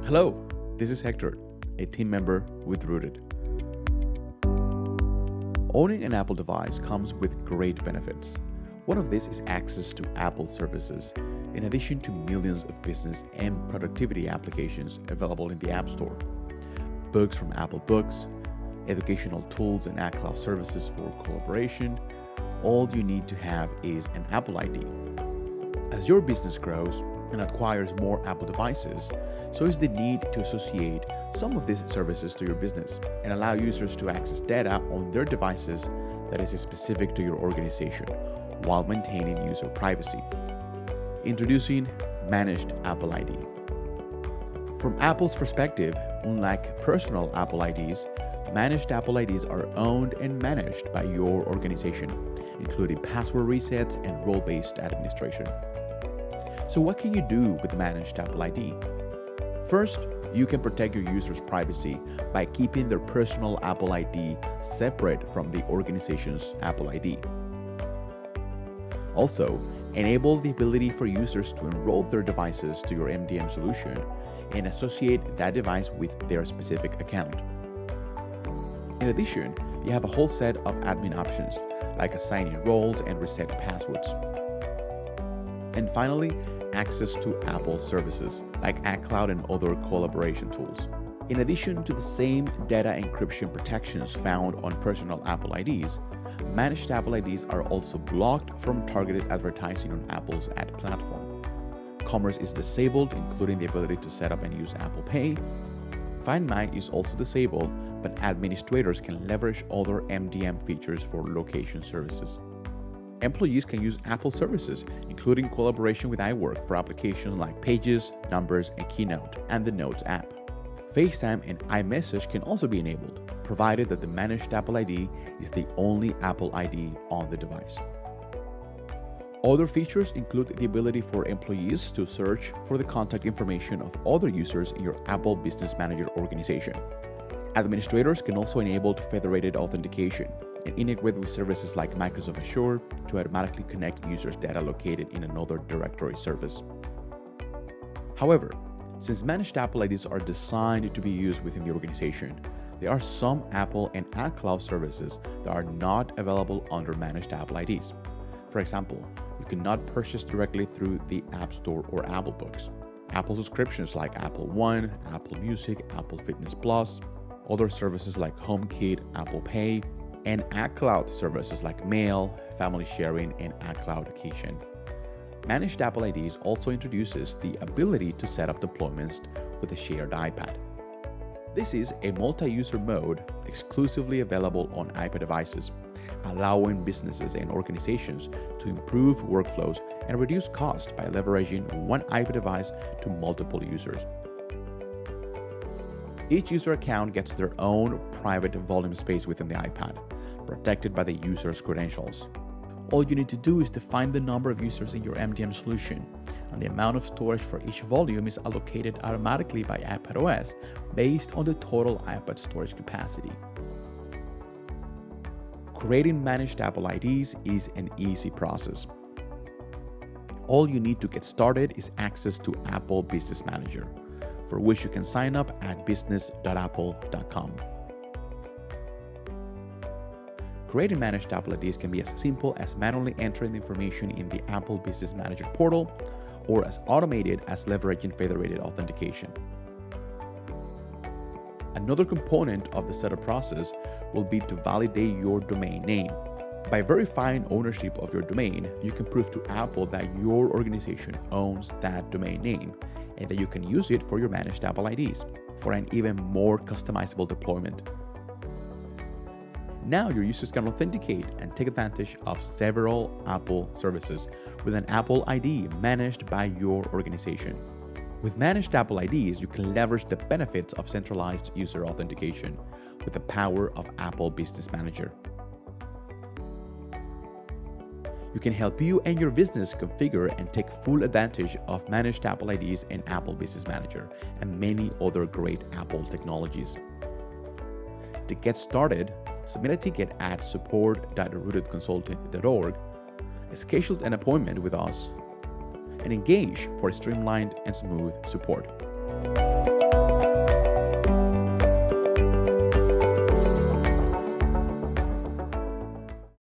Hello, this is Hector, a team member with Rooted. Owning an Apple device comes with great benefits. One of these is access to Apple services, in addition to millions of business and productivity applications available in the App Store. Books from Apple Books, educational tools and iCloud services for collaboration. All you need to have is an Apple ID. As your business grows and acquires more Apple devices, so is the need to associate some of these services to your business and allow users to access data on their devices that is specific to your organization while maintaining user privacy. Introducing Managed Apple ID. From Apple's perspective, unlike personal Apple IDs, Managed Apple IDs are owned and managed by your organization, including password resets and role-based administration. So what can you do with Managed Apple ID? First, you can protect your users' privacy by keeping their personal Apple ID separate from the organization's Apple ID. Also, enable the ability for users to enroll their devices to your MDM solution and associate that device with their specific account. In addition, you have a whole set of admin options, like assigning roles and reset passwords. And finally, access to Apple services, like iCloud and other collaboration tools. In addition to the same data encryption protections found on personal Apple IDs, Managed Apple IDs are also blocked from targeted advertising on Apple's ad platform. Commerce is disabled, including the ability to set up and use Apple Pay. Find My is also disabled, but administrators can leverage other MDM features for location services. Employees can use Apple services, including collaboration with iWork for applications like Pages, Numbers, and Keynote, and the Notes app. FaceTime and iMessage can also be enabled, provided that the Managed Apple ID is the only Apple ID on the device. Other features include the ability for employees to search for the contact information of other users in your Apple Business Manager organization. Administrators can also enable federated authentication and integrate with services like Microsoft Azure to automatically connect users' data located in another directory service. However, since Managed Apple IDs are designed to be used within the organization, there are some Apple and iCloud services that are not available under Managed Apple IDs. For example, you cannot purchase directly through the App Store or Apple Books. Apple subscriptions like Apple One, Apple Music, Apple Fitness Plus, other services like HomeKit, Apple Pay, and iCloud services like Mail, Family Sharing, and iCloud Keychain. Managed Apple IDs also introduces the ability to set up deployments with a shared iPad. This is a multi-user mode exclusively available on iPad devices, allowing businesses and organizations to improve workflows and reduce cost by leveraging one iPad device to multiple users. Each user account gets their own private volume space within the iPad, protected by the user's credentials. All you need to do is define the number of users in your MDM solution, and the amount of storage for each volume is allocated automatically by iPadOS based on the total iPad storage capacity. Creating Managed Apple IDs is an easy process. All you need to get started is access to Apple Business Manager, for which you can sign up at business.apple.com. Creating Managed Apple IDs can be as simple as manually entering the information in the Apple Business Manager portal, or as automated as leveraging federated authentication. Another component of the setup process will be to validate your domain name. By verifying ownership of your domain, you can prove to Apple that your organization owns that domain name and that you can use it for your Managed Apple IDs for an even more customizable deployment. Now your users can authenticate and take advantage of several Apple services with an Apple ID managed by your organization. With Managed Apple IDs, you can leverage the benefits of centralized user authentication with the power of Apple Business Manager. You can help you and your business configure and take full advantage of Managed Apple IDs in Apple Business Manager and many other great Apple technologies. To get started, submit a ticket at support.rootedconsulting.org, schedule an appointment with us, and engage for streamlined and smooth support.